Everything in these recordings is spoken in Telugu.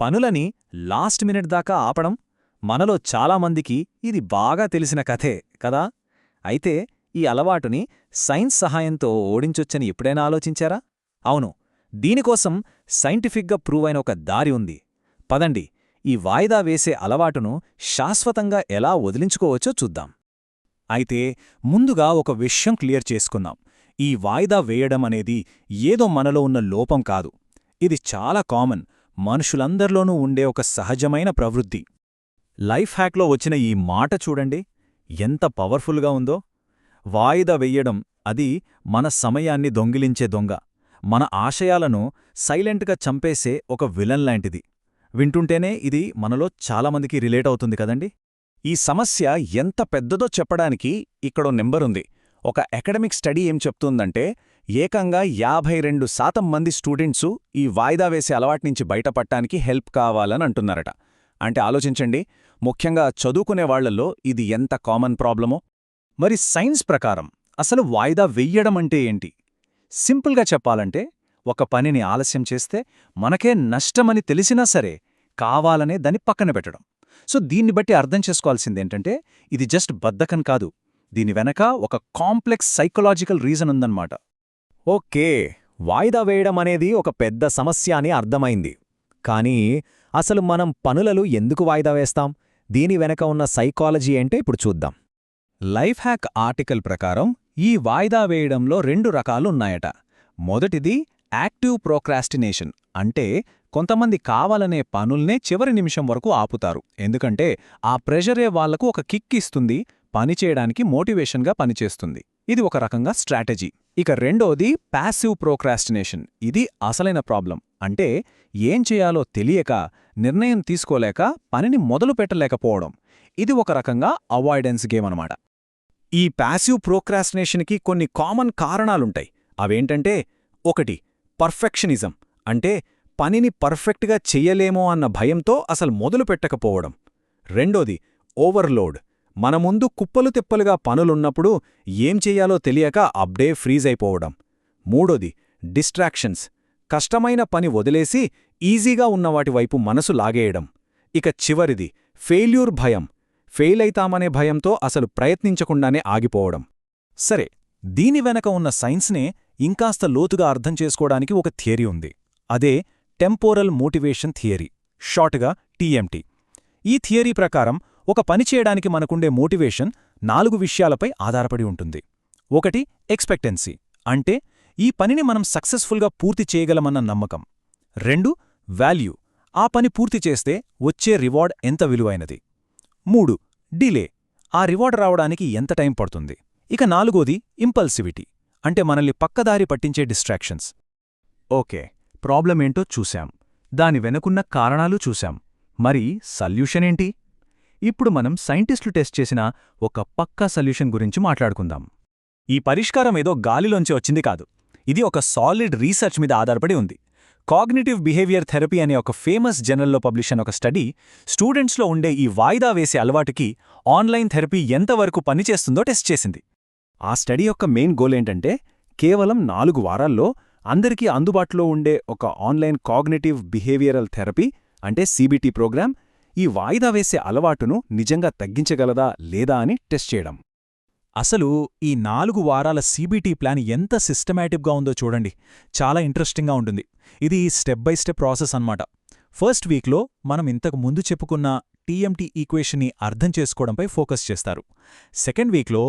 పనులని లాస్ట్ మినిట్ దాకా ఆపడం మనలో చాలామందికి ఇది బాగా తెలిసిన కథే కదా. అయితే ఈ అలవాటుని సైన్స్ సహాయంతో ఓడించొచ్చని ఎప్పుడైనా ఆలోచించారా? అవును, దీనికోసం సైంటిఫిక్గా ప్రూవ్ అయిన ఒక దారి ఉంది. పదండి, ఈ వాయిదా వేసే అలవాటును శాశ్వతంగా ఎలా వదిలించుకోవచ్చో చూద్దాం. అయితే ముందుగా ఒక విషయం క్లియర్ చేసుకుందాం. ఈ వాయిదా వేయడం అనేది ఏదో మనలో ఉన్న లోపం కాదు. ఇది చాలా కామన్, మనుషులందరిలోనూ ఉండే ఒక సహజమైన ప్రవృత్తి. లైఫ్ హ్యాక్లో వచ్చిన ఈ మాట చూడండి, ఎంత పవర్ఫుల్గా ఉందో. వాయిదా వెయ్యడం అది మన సమయాన్ని దొంగిలించే దొంగ, మన ఆశయాలను సైలెంట్గా చంపేసే ఒక విలన్ లాంటిది. వింటుంటేనే ఇది మనలో చాలామందికి రిలేట్ అవుతుంది కదండి. ఈ సమస్య ఎంత పెద్దదో చెప్పడానికి ఇక్కడో నెంబరుంది. ఒక అకాడమిక్ స్టడీ ఏం చెప్తుందంటే, ఏకంగా 52% మంది స్టూడెంట్సు ఈ వాయిదా వేసే అలవాట్నుంచి బయటపడటానికి హెల్ప్ కావాలని అంటున్నారట. అంటే ఆలోచించండి, ముఖ్యంగా చదువుకునే వాళ్లలో ఇది ఎంత కామన్ ప్రాబ్లమో. మరి సైన్స్ ప్రకారం అసలు వాయిదా వెయ్యడం అంటే ఏంటి? సింపుల్గా చెప్పాలంటే, ఒక పనిని ఆలస్యం చేస్తే మనకే నష్టమని తెలిసినా సరే కావాలనే దాన్ని పక్కన పెట్టడం. సో దీన్ని బట్టి అర్థం చేసుకోవాల్సిందేంటంటే, ఇది జస్ట్ బద్ధకం కాదు, దీని వెనక ఒక కాంప్లెక్స్ సైకలాజికల్ రీజన్ ఉందన్నమాట. ఓకే, వాయిదా వేయడం అనేది ఒక పెద్ద సమస్య అని అర్థమైంది. కానీ అసలు మనం పనులను ఎందుకు వాయిదా వేస్తాం? దీని వెనక ఉన్న సైకాలజీ ఏంటో ఇప్పుడు చూద్దాం. లైఫ్ హ్యాక్ ఆర్టికల్ ప్రకారం ఈ వాయిదా వేయడంలో 2 రకాలున్నాయట. మొదటిది యాక్టివ్ ప్రోక్రాస్టినేషన్. అంటే కొంతమంది కావాలనే పనుల్నే చివరి నిమిషం వరకు ఆపుతారు, ఎందుకంటే ఆ ప్రెషరే వాళ్లకు ఒక కిక్ ఇస్తుంది, పనిచేయడానికి మోటివేషన్గా పనిచేస్తుంది. ఇది ఒక రకంగా స్ట్రాటజీ. ఇక రెండోది ప్యాసివ్ ప్రోక్రాస్టినేషన్. ఇది అసలైన ప్రాబ్లం. అంటే ఏం చేయాలో తెలియక, నిర్ణయం తీసుకోలేక పనిని మొదలు పెట్టలేకపోవడం. ఇది ఒక రకంగా అవాయిడెన్స్ గేమ్ అనమాట. ఈ ప్యాసివ్ ప్రోక్రాస్టినేషన్కి కొన్ని కామన్ కారణాలుంటాయి. అవేంటంటే, 1 పర్ఫెక్షనిజం. అంటే పనిని పర్ఫెక్ట్గా చెయ్యలేమో అన్న భయంతో అసలు మొదలు పెట్టకపోవడం. రెండోది ఓవర్లోడ్. మన ముందు కుప్పలు తిప్పలుగా పనులున్నప్పుడు ఏం చెయ్యాలో తెలియక అప్డే ఫ్రీజ్ అయిపోవడం. మూడోది డిస్ట్రాక్షన్స్. కష్టమైన పని వదిలేసి ఈజీగా ఉన్నవాటి వైపు మనసు లాగేయడం. ఇక చివరిది ఫెయిల్యూర్ భయం. ఫెయిల్ అయితామనే భయంతో అసలు ప్రయత్నించకుండానే ఆగిపోవడం. సరే, దీని వెనక ఉన్న సైన్స్నే ఇంకాస్త లోతుగా అర్థం చేసుకోవడానికి ఒక థియరీ ఉంది. అదే టెంపోరల్ మోటివేషన్ థియరీ, షార్ట్గా టీఎంటీ. ఈ థియరీ ప్రకారం ఒక పని చేయడానికి మనకుండే మోటివేషన్ 4 విషయాలపై ఆధారపడి ఉంటుంది. 1 ఎక్స్పెక్టెన్సీ. అంటే ఈ పనిని మనం సక్సెస్ఫుల్గా పూర్తి చేయగలమన్న నమ్మకం. 2 వాల్యూ. ఆ పని పూర్తి చేస్తే వచ్చే రివార్డ్ ఎంత విలువైనది. 3 డిలే. ఆ రివార్డ్ రావడానికి ఎంత టైం పడుతుంది. ఇక 4ది ఇంపల్సివిటీ. అంటే మనల్ని పక్కదారి పట్టించే డిస్ట్రాక్షన్స్. ఓకే, ప్రాబ్లమేంటో చూశాం, దాని వెనుకున్న కారణాలు చూశాం. మరి సల్యూషన్ ఏంటి? ఇప్పుడు మనం సైంటిస్టులు టెస్ట్ చేసిన ఒక పక్కా సొల్యూషన్ గురించి మాట్లాడుకుందాం. ఈ పరిష్కారం ఏదో గాలిలోంచి వచ్చింది కాదు, ఇది ఒక సాలిడ్ రీసెర్చ్ మీద ఆధారపడి ఉంది. కాగ్నిటివ్ బిహేవియర్ థెరపీ అనే ఒక ఫేమస్ జర్నల్లో పబ్లిష్ అయిన ఒక స్టడీ స్టూడెంట్స్లో ఉండే ఈ వాయిదా వేసే అలవాటుకి ఆన్లైన్ థెరపీ ఎంతవరకు పనిచేస్తుందో టెస్ట్ చేసింది. ఆ స్టడీ యొక్క మెయిన్ గోల్ ఏంటంటే, కేవలం 4 వారాల్లో అందరికీ అందుబాటులో ఉండే ఒక ఆన్లైన్ కాగ్నిటివ్ బిహేవియరల్ థెరపీ అంటే సీబీటీ ప్రోగ్రామ్ ఈ వాయిదా వేసే అలవాటును నిజంగా తగ్గించగలదా లేదా అని టెస్ట్ చేయడం. అసలు ఈ 4 వారాల సీబీటీ ప్లాన్ ఎంత సిస్టమాటిక్గా ఉందో చూడండి, చాలా ఇంట్రెస్టింగ్గా ఉంటుంది. ఇది స్టెప్ బై స్టెప్ ప్రాసెస్ అన్నమాట. ఫస్ట్ వీక్లో మనం ఇంతకు ముందు చెప్పుకున్న టీఎంటీ ఈక్వేషన్ని అర్థం చేసుకోవడంపై ఫోకస్ చేస్తారు. సెకండ్ వీక్లో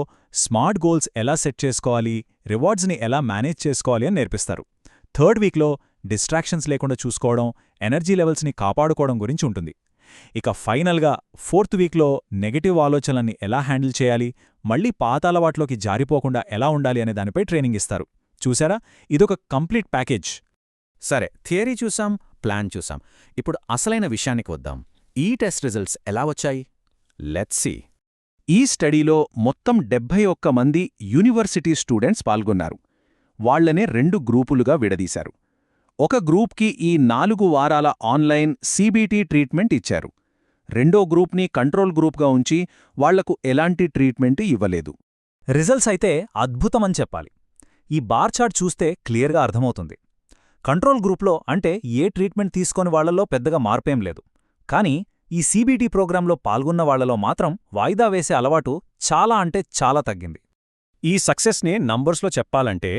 స్మార్ట్ గోల్స్ ఎలా సెట్ చేసుకోవాలి, రివార్డ్స్ని ఎలా మేనేజ్ చేసుకోవాలి అని నేర్పిస్తారు. థర్డ్ వీక్లో డిస్ట్రాక్షన్స్ లేకుండా చూసుకోవడం, ఎనర్జీ లెవెల్స్ని కాపాడుకోవడం గురించి ఉంటుంది. ఇక ఫైనల్గా ఫోర్త్ వీక్లో నెగటివ్ ఆలోచనల్ని ఎలా హ్యాండిల్ చేయాలి, మళ్లీ పాత అలవాట్లోకి జారిపోకుండా ఎలా ఉండాలి అనే దానిపై ట్రైనింగ్ ఇస్తారు. చూసారా, ఇదొక కంప్లీట్ ప్యాకేజ్. సరే, థియరీ చూసాం, ప్లాన్ చూసాం. ఇప్పుడు అసలైన విషయానికి వద్దాం. ఈ టెస్ట్ రిజల్ట్స్ ఎలా వచ్చాయి? Let's see. ఈ స్టడీలో మొత్తం 71 మంది యూనివర్సిటీ స్టూడెంట్స్ పాల్గొన్నారు. వాళ్లనే 2 గ్రూపులుగా విడదీశారు. ఒక గ్రూప్కి ఈ 4 వారాల ఆన్లైన్ సీబీటీ ట్రీట్మెంట్ ఇచ్చారు. రెండో గ్రూప్ని కంట్రోల్ గ్రూప్గా ఉంచి వాళ్లకు ఎలాంటి ట్రీట్మెంట్ ఇవ్వలేదు. రిజల్ట్స్ అయితే అద్భుతమని చెప్పాలి. ఈ బార్ చార్ట్ చూస్తే క్లియర్గా అర్థమవుతుంది. కంట్రోల్ గ్రూప్లో అంటే ఏ ట్రీట్మెంట్ తీసుకొని వాళ్లలో పెద్దగా మార్పేం లేదు. కానీ ఈ సీబీటీ ప్రోగ్రాంలో పాల్గొన్న వాళ్లలో మాత్రం వాయిదా వేసే అలవాటు చాలా అంటే చాలా తగ్గింది. ఈ సక్సెస్ని నంబర్స్లో చెప్పాలంటే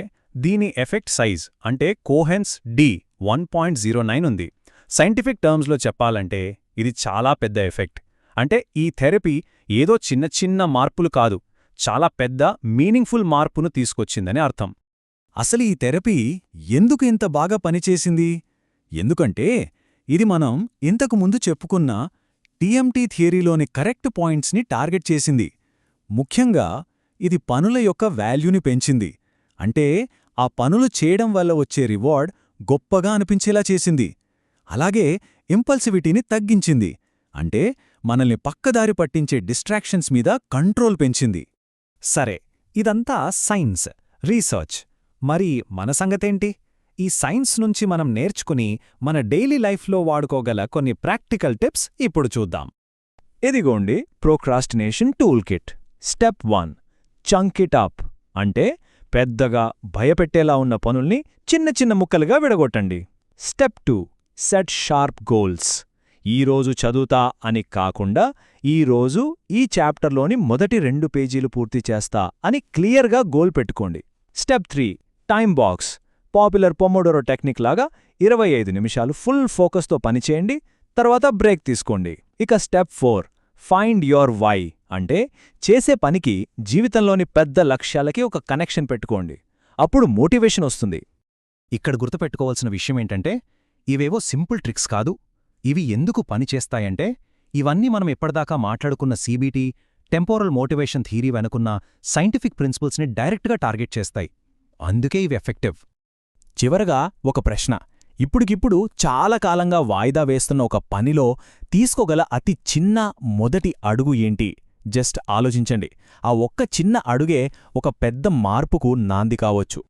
దీని ఎఫెక్ట్ సైజ్ అంటే కోహెన్స్ డి 1.09 ఉంది. సైంటిఫిక్ టర్మ్స్లో చెప్పాలంటే ఇది చాలా పెద్ద ఎఫెక్ట్. అంటే ఈ థెరపీ ఏదో చిన్న చిన్న మార్పులు కాదు, చాలా పెద్ద మీనింగ్ఫుల్ మార్పును తీసుకొచ్చిందని అర్థం. అసలు ఈ థెరపీ ఎందుకు ఇంత బాగా పనిచేసింది? ఎందుకంటే ఇది మనం ఇంతకుముందు చెప్పుకున్న టీఎంటీ థియరీలోని కరెక్ట్ పాయింట్స్ని టార్గెట్ చేసింది. ముఖ్యంగా ఇది పనుల యొక్క వాల్యూని పెంచింది. అంటే ఆ పనులు చేయడం వల్ల వచ్చే రివార్డ్ గొప్పగా అనిపించేలా చేసింది. అలాగే ఇంపల్సివిటీని తగ్గించింది. అంటే మనల్ని పక్కదారి పట్టించే డిస్ట్రాక్షన్స్ మీద కంట్రోల్ పెంచింది. సరే, ఇదంతా సైన్స్, రీసెర్చ్. మరి మన సంగతేంటి? ఈ సైన్స్ నుంచి మనం నేర్చుకుని మన డైలీ లైఫ్లో వాడుకోగల కొన్ని ప్రాక్టికల్ టిప్స్ ఇప్పుడు చూద్దాం. ఇదిగోండి procrastination toolkit. Step 1, chunk it up. అంటే పెద్దగా భయపెట్టేలా ఉన్న పనుల్ని చిన్న చిన్న ముక్కలుగా విడగొట్టండి. Step 2, set sharp goals. ఈరోజు చదువుతా అని కాకుండా ఈరోజు ఈ చాప్టర్లోని మొదటి 2 పేజీలు పూర్తి చేస్తా అని క్లియర్గా గోల్ పెట్టుకోండి. Step 3, time box. Popular pomodoro technique లాగా 25 నిమిషాలు ఫుల్ ఫోకస్తో పనిచేయండి, తర్వాత బ్రేక్ తీసుకోండి. ఇక స్టెప్ 4, ఫైండ్ యోర్ వై. అంటే చేసే పనికి జీవితంలోని పెద్ద లక్ష్యాలకి ఒక కనెక్షన్ పెట్టుకోండి. అప్పుడు మోటివేషన్ వస్తుంది. ఇక్కడ గుర్తుపెట్టుకోవాల్సిన విషయమేంటంటే ఇవేవో సింపుల్ ట్రిక్స్ కాదు. ఇవి ఎందుకు పనిచేస్తాయంటే ఇవన్నీ మనం ఎప్పటిదాకా మాట్లాడుకున్న సీబీటీ, టెంపోరల్ మోటివేషన్ థియరీ వెనుకున్న సైంటిఫిక్ ప్రిన్సిపల్స్ని డైరెక్ట్గా టార్గెట్ చేస్తాయి. అందుకే ఇవి ఎఫెక్టివ్. చివరగా ఒక ప్రశ్న. ఇప్పుడికిప్పుడు చాలా కాలంగా వాయిదా వేస్తున్న ఒక పనిలో తీసుకోగల అతి చిన్న మొదటి అడుగు ఏంటి? జస్ట్ ఆలోచించండి. ఆ ఒక్క చిన్న అడుగే ఒక పెద్ద మార్పుకు నాంది కావచ్చు.